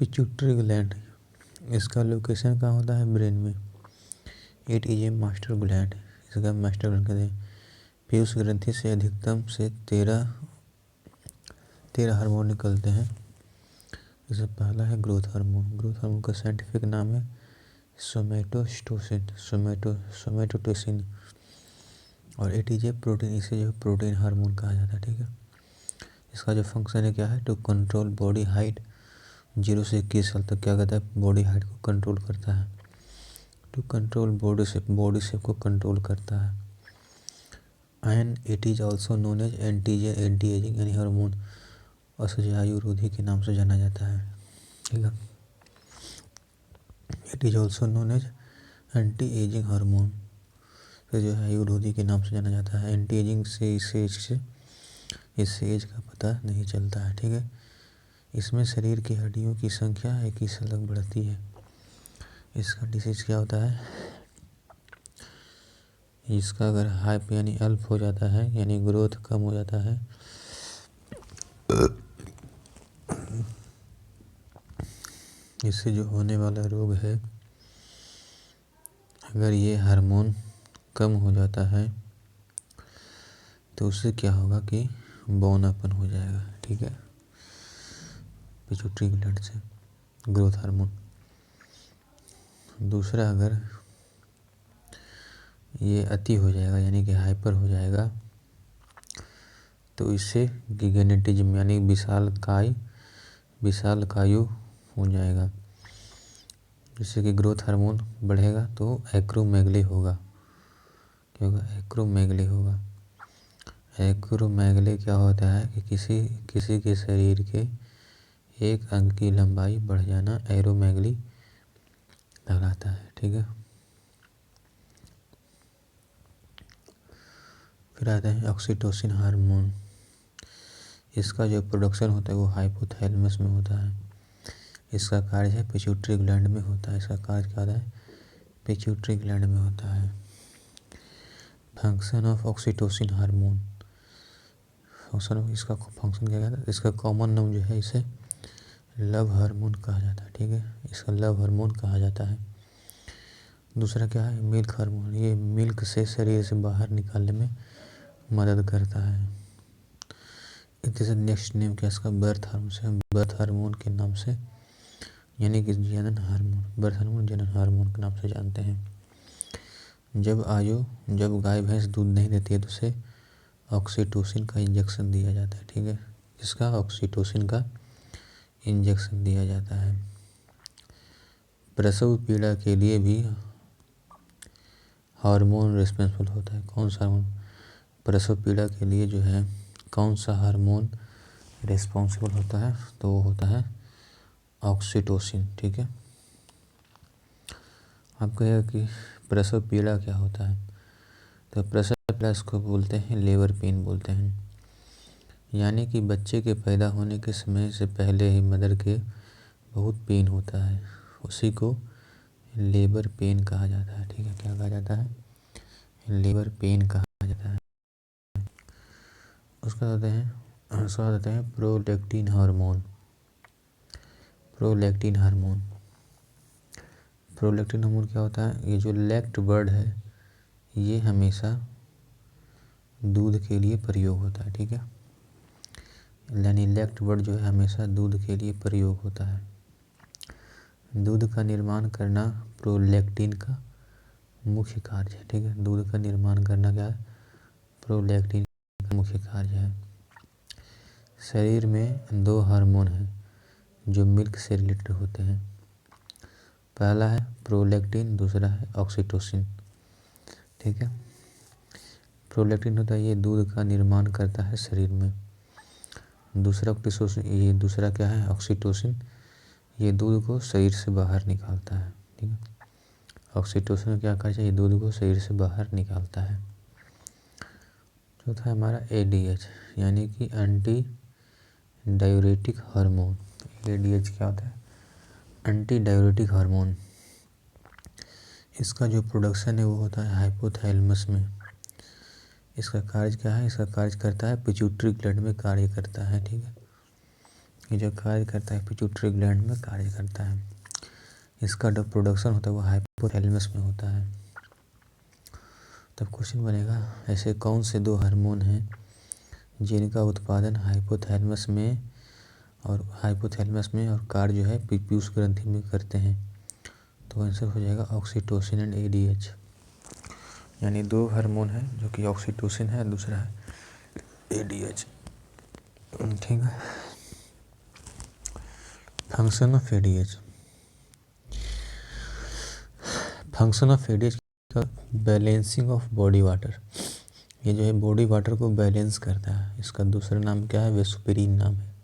Pituitary gland, इसका location कहाँ होता है? ब्रेन में। It is a master gland, इसका मास्टर ग्लैंड कहते हैं। पीयूष ग्रंथि से अधिकतम से 13 हार्मोन निकलते हैं। जैसे पहला है ग्रोथ हार्मोन। ग्रोथ हार्मोन का साइंटिफिक नाम है सोमेटोसिन और इट इज ए प्रोटीन, इसे जो प्रोटीन हार्मोन कहा जाता है। ठीक है, इसका जो फंक्शन है क्या है? To control body height. 0 से 21 साल तक क्या करता है? बॉडी हाइट को कंट्रोल करता है। टू कंट्रोल बॉडी शेप को कंट्रोल करता है। And it is also known as anti ageing यानी हार्मोन, असहजायुरोधी के नाम से जाना जाता है। ठीक है, it is also known as anti ageing hormone, तो जो है आयुर्वेदी के नाम से जाना जाता है। एंटी एजिंग से इस एज का पता नहीं चलता है। ठीक है, इसमें शरीर की हड्डियों की संख्या 21 तक बढ़ती है। इसका डिसीज क्या होता है? इसका अगर हाइप यानी अल्प हो जाता है, यानी ग्रोथ कम हो जाता है, इससे जो होने वाला रोग है, अगर ये हार्मोन कम हो जाता है तो उससे क्या होगा कि बौनापन हो जाएगा। ठीक है, पिट्यूटरी ग्लैंड से ग्रोथ हार्मोन। दूसरा, अगर ये अति हो जाएगा यानी कि हाइपर हो जाएगा तो इससे गिगेनेटिज्म यानी विशालकायु हो जाएगा। जिससे कि ग्रोथ हार्मोन बढ़ेगा तो एक्रोमेगली होगा। क्या होगा? एक्रोमेगली होगा। एक्रोमेगली क्या होता है कि किसी के शरीर के एक अंग की लंबाई बढ़ जाना एरोमेगली कहलाता है। ठीक है, फिर आता है ऑक्सीटोसिन हार्मोन। इसका जो प्रोडक्शन होता है वो हाइपोथैलेमस में होता है। इसका कार्य है पिट्यूटरी ग्लैंड में होता है। इसका कार्य क्या होता है? पिट्यूटरी ग्लैंड में होता है। फंक्शन ऑफ ऑक्सीटोसिन हार्मोन, इसका फंक्शन क्या कहता है? इसका कॉमन नाम जो है इसे लव हार्मोन कहा जाता है। ठीक है, इसका लव हार्मोन कहा जाता है। दूसरा क्या है? Milk hormone. ये मिल्क से शरीर से बाहर निकालने में मदद करता है। इसे नेक्स्ट नेम क्या इसका? बर्थ हार्मोन से, बर्थ हार्मोन के नाम से यानी कि जनन हार्मोन, बर्थ हार्मोन जनन हार्मोन के नाम से जानते हैं। जब गाय भैंस दूध नहीं देती है तो उसे ऑक्सीटोसिन का इंजेक्शन दिया जाता है। ठीक है, इसका ऑक्सीटोसिन का इंजेक्शन दिया जाता है। प्रसव पीड़ा के लिए भी हार्मोन रिस्पॉन्सिबल होता है। कौन सा हार्मोन? प्रसव पीड़ा के लिए जो है कौन सा हार्मोन रिस्पॉन्सिबल होता है? तो वो होता है ऑक्सीटोसिन। ठीक है, आप कहेगा कि प्रसव पीड़ा क्या होता है? तो प्रसव पीड़ा इसको बोलते हैं लेबर पेन बोलते हैं, यानी कि बच्चे के पैदा होने के समय से पहले ही मदर के बहुत पेन होता है, उसी को लेबर पेन कहा जाता है। ठीक है, क्या कहा जाता है? लेबर पेन कहा जाता है। उसका कहते हैं प्रोलैक्टिन हार्मोन। प्रोलैक्टिन हार्मोन क्या होता है? ये जो लैक्ट वर्ड है ये हमेशा दूध के लिए प्रयोग होता है। ठीक है, यानी लैक्ट वर्ड जो है हमेशा दूध के लिए प्रयोग होता है। दूध का निर्माण करना प्रोलैक्टिन का मुख्य कार्य है। ठीक है, दूध का निर्माण करना क्या है? प्रोलैक्टिन का मुख्य कार्य है। शरीर में 2 हार्मोन हैं जो मिल्क से रिलेटेड होते हैं। पहला है प्रोलैक्टिन, दूसरा है ऑक्सीटोसिन। ठीक है, प्रोलैक्टिन होता है ये दूध का निर्माण करता है शरीर में। दूसरा दूसरा क्या है? ऑक्सीटोसिन, ये दूध को शरीर से बाहर निकालता है। ठीक है, ऑक्सीटोसिन क्या करता है? ये दूध को शरीर से बाहर निकालता है। चौथा है हमारा एडीएच यानी कि एंटी डायूरेटिक हार्मोन। एडीएच क्या होता है? Anti diuretic hormone. इसका जो प्रोडक्शन है वो होता है हाइपोथैलेमस में। इसका कार्य क्या है? इसका कार्य करता है पिट्यूटरी ग्लैंड में कार्य करता है। ठीक है, ये जो कार्य करता है पिट्यूटरी ग्लैंड में कार्य करता है। इसका जो प्रोडक्शन होता है वो हाइपोथैलेमस में होता है। तब क्वेश्चन बनेगा ऐसे कौन से दो हार्मोन हैं जिनका उत्पादन हाइपोथैलेमस में और कार्य जो है पीयूष ग्रंथि में करते हैं। तो आंसर हो जाएगा ऑक्सीटोसिन एंड एडीएच। यानी दो हार्मोन है जो कि ऑक्सीटोसिन है, दूसरा है एडीएच। ठीक है। Function of ADH. Function of ADH का बैलेंसिंग ऑफ बॉडी वाटर। ये जो है बॉडी वाटर को बैलेंस करता है। इसका दूसरा नाम क्या है? वेस्परिन नाम है।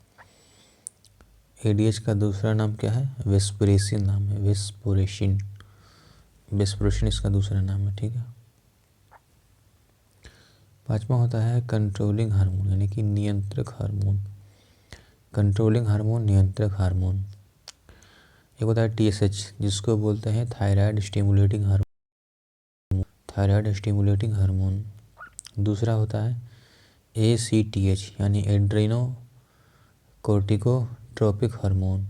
एडीएच का दूसरा नाम क्या है? वेस्परेसिन नाम है। वेस्पोरेशिन इसका दूसरा नाम है। ठीक है। पांचवा होता है कंट्रोलिंग हार्मोन यानी कि नियंत्रक हार्मोन। कंट्रोलिंग हार्मोन, नियंत्रक हार्मोन। एक होता है टीएसएच जिसको बोलते हैं थायराइड स्टिमुलेटिंग हार्मोन। दूसरा होता है एसीटीएच यानी एड्रेनो कोर्टिकोट्रोपिक हार्मोन।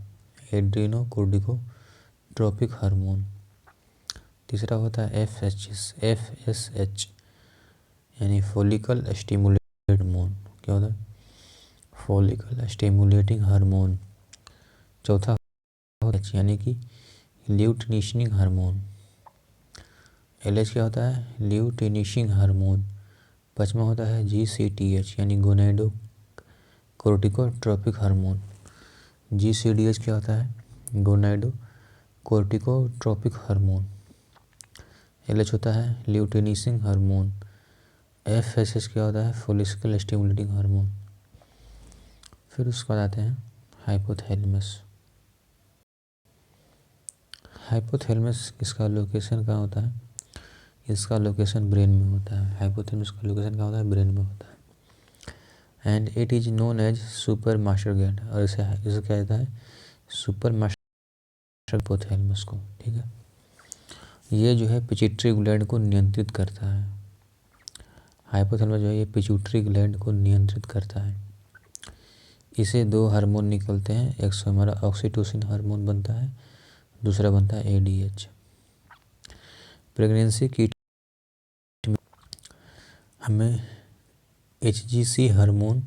तीसरा होता है एफएसएच यानी फॉलिकल स्टिमुलेटिंग हार्मोन। क्या होता है? Follicle stimulating hormone. चौथा एच यानी कि ल्यूटिनिशिंग हार्मोन। एलएच क्या होता है? ल्यूटिनिशिंग हार्मोन। पांचवा होता है जीसीटीएच यानी गोनेडो कोर्टिकोट्रोपिक हार्मोन। जीसीडीएच क्या होता है? गोनेडो कोर्टिकोट्रोपिक हार्मोन। एलएच होता है ल्यूटिनिशिंग हार्मोन। एफएसएच क्या होता है? Follicle stimulating hormone. फिर उसके बाद आते हैं हाइपोथैलेमस। हाइपोथैलेमस इसका लोकेशन कहाँ होता है? इसका लोकेशन ब्रेन में होता है। हाइपोथैलेमस का लोकेशन कहाँ होता है? ब्रेन में होता है। And it is known as super master gland. और इसे क्या कहता है? सुपर मास्टर हाइपोथैलेमस को। ठीक है। ये जो है पिट्यूटरी ग्लैंड को नियंत्रित करता है। हाइपोथैलेमस जो है ये पिट्यूटरी ग्लैंड को नियंत्रित करता है। इसे दो हार्मोन निकलते हैं। एक सो हमारा ऑक्सीटोसिन हार्मोन बनता है, दूसरा बनता है एडीएच। प्रेगनेंसी किट में हमें एचजीसी हार्मोन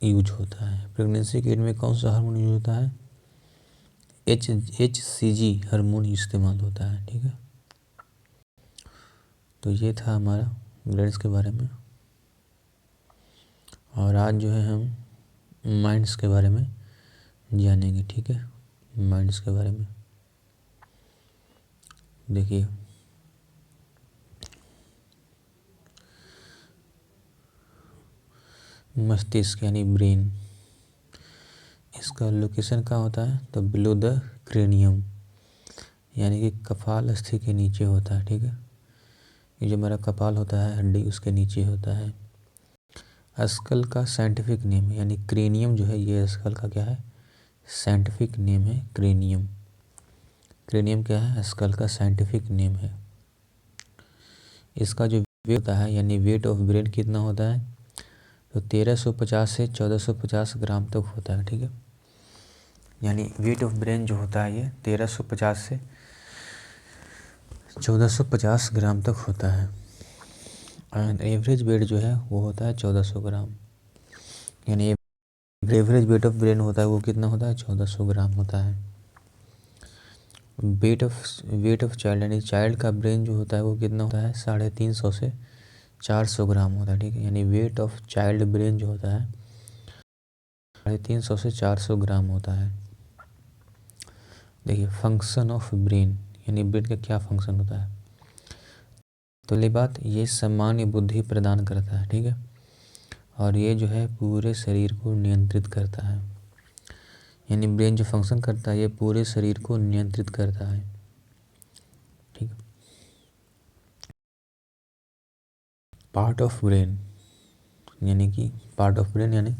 यूज होता है। प्रेगनेंसी किट में कौन सा हार्मोन यूज होता है? एचसीजी हार्मोन इस्तेमाल होता है। ठीक है। तो ये था हमारा ग्लैंड्स के बारे में। और आज जो है हम माइंड्स के बारे में जानेंगे। ठीक है। माइंड्स के बारे में देखिए, मस्तिष्क यानी ब्रेन, इसका लोकेशन कहाँ होता है? तो बिलो द क्रेनियम यानी कि कपाल अस्थि के नीचे होता है। ठीक है। ये जो हमारा कपाल होता है हड्डी उसके नीचे होता है। स्कल का साइंटिफिक नेम है यानी क्रेनियम जो है ये स्कल का क्या है? साइंटिफिक नेम है क्रेनियम। क्रेनियम क्या है? स्कल का साइंटिफिक नेम है। इसका जो वेट होता है यानी वेट ऑफ ब्रेन कितना होता है? तो 1350 से 1450 ग्राम तक होता है। ठीक है। यानी वेट ऑफ ब्रेन जो होता है ये 1350 से 1450 ग्राम तक होता है। एंड एवरेज वेट जो है वो होता है 1400 ग्राम। यानी एवरेज वेट ऑफ ब्रेन होता है वो कितना होता है? 1400 ग्राम होता है। वेट ऑफ चाइल्ड यानी चाइल्ड का ब्रेन जो होता है वो कितना होता है? 350 से 400 ग्राम होता है। ठीक है। यानी वेट ऑफ चाइल्ड ब्रेन जो होता है 350 से 400 ग्राम होता है। देखिए फंक्शन ऑफ ब्रेन यानी ब्रेन का क्या फंक्शन होता है? तो पहली बात, ये सामान्य बुद्धि प्रदान करता है। ठीक है। और ये जो है पूरे शरीर को नियंत्रित करता है। यानी ब्रेन जो फंक्शन करता है ये पूरे शरीर को नियंत्रित करता है। ठीक है। पार्ट ऑफ ब्रेन यानी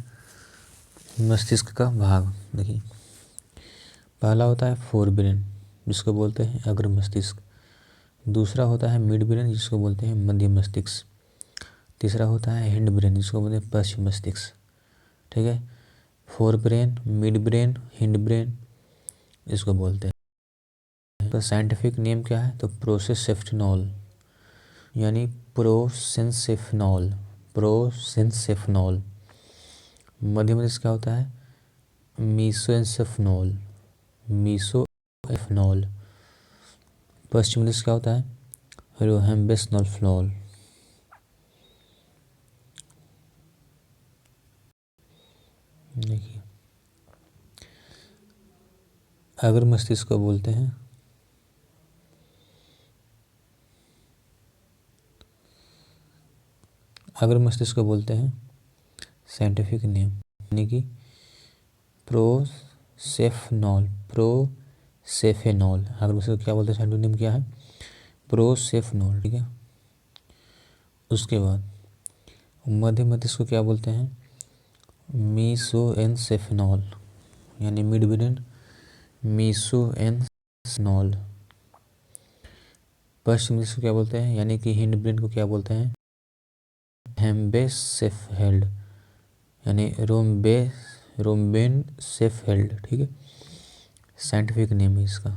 मस्तिष्क का भाग। देखिए पहला होता है फोर ब्रेन जिसको बोलते हैं अग्र मस्तिष्क। दूसरा होता है मिड ब्रेन जिसको बोलते हैं मध्य मस्तिष्क। तीसरा होता है हिंड ब्रेन जिसको बोलते हैं पश्चिम मस्तिष्क। ठीक है। Fore brain, mid brain, hind brain इसको बोलते हैं। तो साइंटिफिक नेम क्या है? तो प्रोसेसेफ्टिनॉल यानी प्रोसेंसेफनॉल, प्रोसेंसेफनॉल। मध्य में क्या होता है? मीसोएंसेफनॉल, मीसोएफनॉल। पश्चिम में क्या होता है? रोहैम्बेसनॉल्फनॉल। देखिए अगर मस्तिष्क को बोलते हैं अगर मस्तिष्क को बोलते हैं साइंटिफिक नेम यानी कि प्रोसेफनॉल, प्रोसेफेनॉल। अगर मस्तिष्क को क्या बोलते हैं? साइंटिफिक नेम क्या है? प्रोसेफनॉल। ठीक है। उसके बाद मध्य मस्तिष्क को क्या बोलते हैं? मीसोएनसेफेनॉल यानी मिड ब्रेन, मीसोएनसेफेनॉल। पश्चिम मस्तिष्क को क्या बोलते हैं? यानी कि हिंड ब्रेन को क्या बोलते हैं? हेम्बेसेफेल्ड यानी रोम्बेनसेफेल्ड। ठीक है। साइंटिफिक नेम है इसका,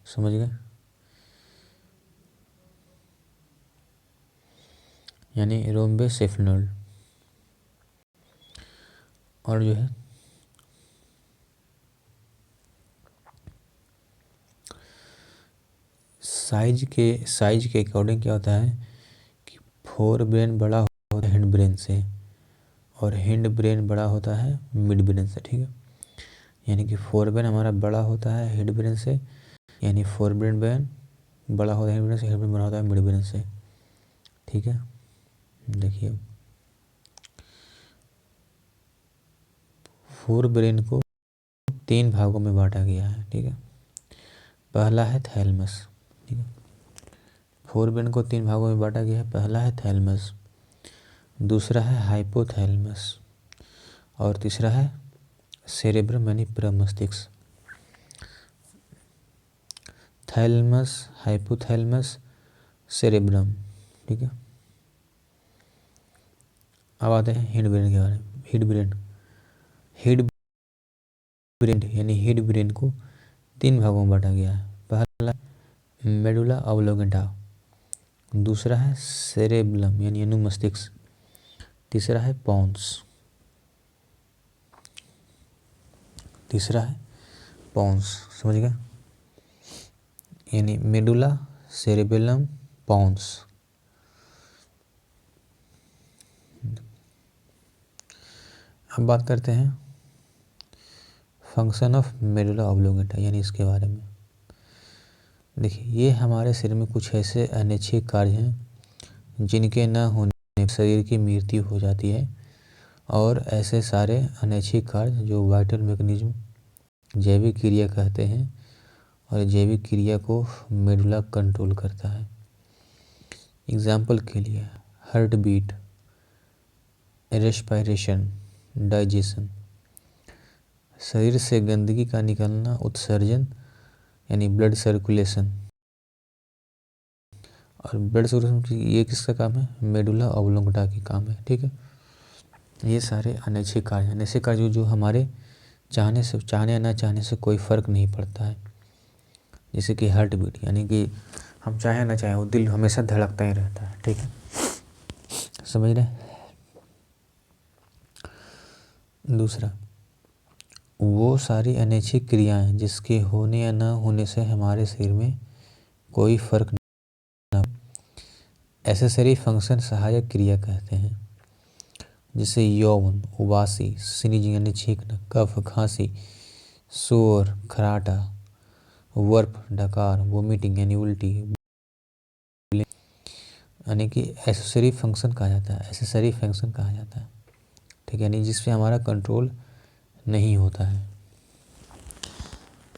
समझ गए? यानी रोम्बेसेफेनॉल। और जो है साइज के अकॉर्डिंग क्या होता है कि फोर ब्रेन बड़ा होता है हिंड ब्रेन से और हिंड ब्रेन बड़ा होता है मिड ब्रेन से। ठीक है। यानी कि फोर ब्रेन हमारा बड़ा होता है हिंड ब्रेन से, यानी फोर ब्रेन बड़ा होता है हिंड ब्रेन से, हिंड ब्रेन बड़ा होता है मिड ब्रेन से। ठीक है। देखिए फोर ब्रेन को 3 भागों में बांटा गया है। ठीक है। पहला है थैलेमस। ठीक है। फोर ब्रेन को 3 भागों में बांटा गया है। पहला है थैलेमस, दूसरा है हाइपोथैलेमस और तीसरा है सेरेब्रम यानी प्रमस्तिष्क। Thalamus, hypothalamus, cerebrum. ठीक है। अब आते हैं हिंड ब्रेन के बारे में। हिंड ब्रेन यानी हिंड ब्रेन को 3 भागों में बांटा गया है। पहला मेडुला ऑब्लोंगेटा, दूसरा है सेरेबलम यानी अनुमस्तिष्क, तीसरा है पॉन्स। समझ गए? यानी मेडुला, सेरेबेलम, पॉन्स। अब बात करते हैं फंक्शन ऑफ मेडुला ऑब्लोंगेटा यानी इसके बारे में। देखिए ये हमारे शरीर में कुछ ऐसे अनैच्छिक कार्य हैं जिनके न होने पर शरीर की मृत्यु हो जाती है, और ऐसे सारे अनैच्छिक कार्य जो वाइटल मैकेनिज्म जैविक क्रिया कहते हैं, और जैविक क्रिया को मेडुला कंट्रोल करता है। एग्जाम्पल के लिए हार्ट बीट, रेस्पिरेशन, डाइजेशन, शरीर से गंदगी का निकलना, उत्सर्जन यानी ब्लड सर्कुलेशन। और ब्लड सर्कुलेशन ये किसका काम है? मेडुला ऑब्लोंगेटा की काम है। ठीक है। ये सारे अनैच्छिक कार्य जो हमारे चाहने या ना चाहने से कोई फ़र्क नहीं पड़ता है। जैसे कि हार्ट बीट यानी कि हम चाहे ना चाहे वो दिल हमेशा धड़कता ही रहता है। ठीक है। समझ रहे? दूसरा वो सारी अनैच्छिक क्रियाएं जिसके होने या ना होने से हमारे शरीर में कोई फर्क ना, एसेसरी फंक्शन सहायक क्रिया कहते हैं, जिसे यौवन, उबासी, स्नीजिंग यानी छींकना, कफ, खांसी, शोर, खराटा, वर्प, डकार, वोमिटिंग यानी उल्टी, यानी कि एसेसरी फंक्शन कहा जाता है। ठीक है। यानी जिसपे हमारा कंट्रोल नहीं होता है,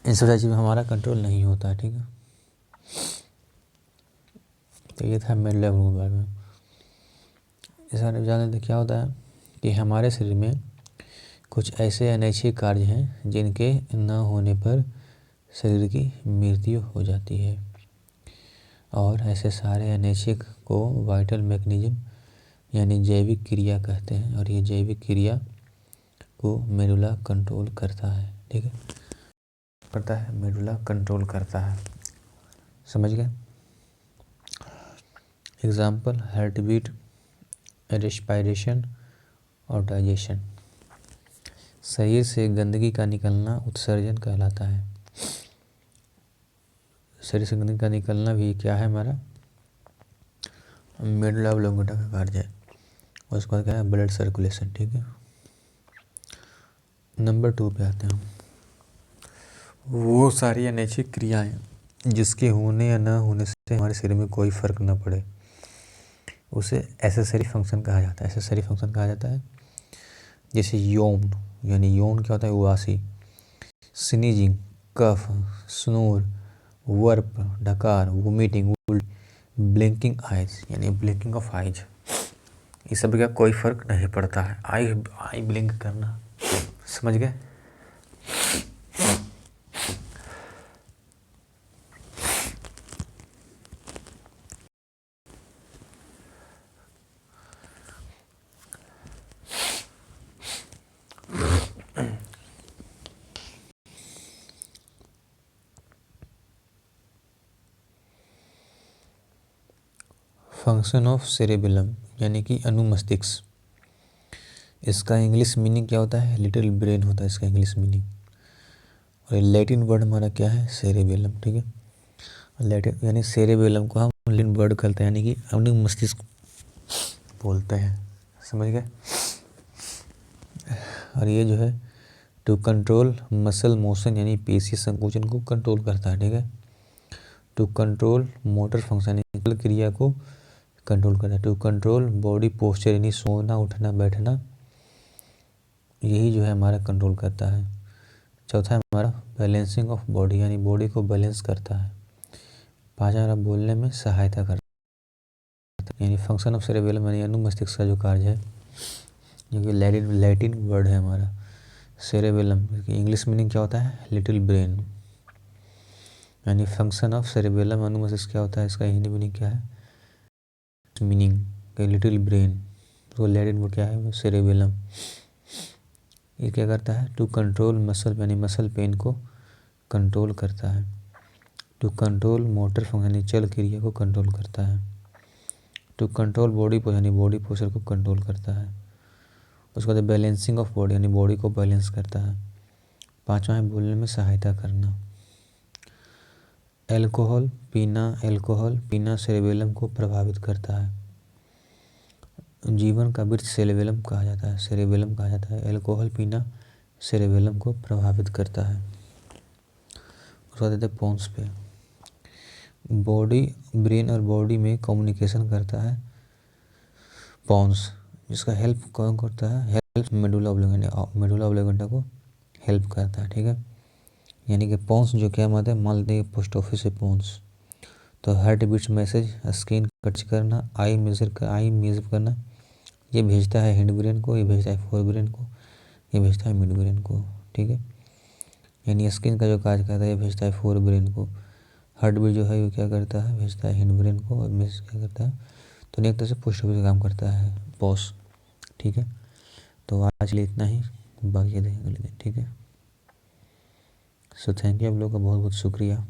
इन सब चीज़ में हमारा कंट्रोल नहीं होता है। ठीक है। तो ये था मेडुला के बारे में। इस बारे में जानते क्या होता है कि हमारे शरीर में कुछ ऐसे अनैच्छिक कार्य हैं जिनके न होने पर शरीर की मृत्यु हो जाती है, और ऐसे सारे अनैच्छिक को वाइटल मैकेनिज्म यानी जैविक क्रिया कहते हैं, और ये जैविक क्रिया को मेडुला कंट्रोल करता है, ठीक है, करता है, मेडुला कंट्रोल करता है, समझ गए। एग्जाम्पल, हार्ट बीट, रेस्पिरेशन और डाइजेशन। शरीर से गंदगी का निकलना उत्सर्जन कहलाता है। शरीर से गंदगी का निकलना भी क्या है हमारा, मेडुला ऑब्लोंगेटा का कार्य है। उसके बाद क्या है, ब्लड सर्कुलेशन, ठीक है। नंबर 2 पे आते हैं हम। वो सारी अनैच्छिक क्रियाएं जिसके होने या न होने से हमारे शरीर में कोई फर्क न पड़े, उसे एसेसरी फंक्शन कहा जाता है। एसेसरी फंक्शन कहा जाता है। जैसे यौन, यानी यौन क्या होता है, उबासी, स्नीजिंग, कफ, स्नोर, वर्प, डकार, वोमिटिंग, ब्लिंकिंग आइज, यानी ब्लिंकिंग ऑफ आइज, ये सब का कोई फर्क नहीं पड़ता है। आई ब्लिंक करना, समझ गए। फंक्शन ऑफ सेरेबेलम यानी कि अनुमस्तिष्क, इसका इंग्लिश मीनिंग क्या होता है, लिटिल ब्रेन होता है इसका इंग्लिश मीनिंग। और लैटिन वर्ड हमारा क्या है, सेरेबेलम, ठीक है। लैटिन यानी सेरेबेलम को हम लैटिन वर्ड कहते हैं, यानी कि अनुमस्तिष्क बोलते हैं, समझ गए। और ये जो है टू कंट्रोल मसल मोशन, यानी पेशी संकोचन को कंट्रोल करता है, ठीक है। टू कंट्रोल मोटर फंक्शन, क्रिया को कंट्रोल करता है। टू कंट्रोल बॉडी पोस्चर, यानी सोना उठना बैठना, यही जो है हमारा कंट्रोल करता है। चौथा है हमारा बैलेंसिंग ऑफ बॉडी, यानी बॉडी को बैलेंस करता है। पाँचवा हमारा बोलने में सहायता करता है, यानी फंक्शन ऑफ सेरेबेलम यानी अनुमस्तिष्क का जो कार्य है, जो कि लैटिन वर्ड है हमारा सेरेबेलम, इंग्लिश मीनिंग क्या होता है, लिटिल ब्रेन, यानी फंक्शन ऑफ सेरेबेलम अनुमस्तिष्क क्या होता है, इसका हिंदी मीनिंग क्या है, मीनिंग लिटिल ब्रेन, तो लैटिन वर्ड क्या है, सेरेबेलम। ये क्या करता है, टू कंट्रोल मसल, यानी मसल पेन को कंट्रोल करता है। टू कंट्रोल मोटर फंक्शन, यानी चल क्रिया को कंट्रोल करता है। टू कंट्रोल बॉडी यानी बॉडी पोस्चर को कंट्रोल करता है। उसके बाद बैलेंसिंग ऑफ बॉडी, यानी बॉडी को बैलेंस करता है। पांचवा है बोलने में सहायता करना। एल्कोहल पीना सेरेबेलम को प्रभावित करता है। जीवन का वृक्ष सेरेबेलम कहा जाता है, सेरेबेलम कहा जाता है। एल्कोहल पीना सेरेबेलम को प्रभावित करता है। उसके बाद पोन्स पे, बॉडी ब्रेन और बॉडी में कम्युनिकेशन करता है पोन्स, जिसका हेल्प कौन करता है, हेल्प मेडुला ऑब्लोंगेटा को हेल्प करता है, ठीक है। यानी कि पोन्स जो क्या मतलब है, मान लेते हैं पोस्ट ऑफिस से पोन्स, तो heart beats message screen touch करना, आई मेजर करना, ये भेजता है हिंड ब्रेन को, ये भेजता है फोर ब्रेन को, ये भेजता है मिड ब्रेन को, ठीक है। यानी स्क्रीन का जो कार्य करता है ये भेजता है फोर ब्रेन को, हार्ट बीट जो है वो क्या करता है, भेजता है हिंड ब्रेन को, और मैसेज क्या करता है, तो एक तरह से पोस्ट ऑफिस का काम करता है पॉस, ठीक है। तो आज के लिए इतना ही, बाकी देखेंगे अगले दिन, ठीक है। सो थैंक यू, आप लोगों का बहुत बहुत शुक्रिया।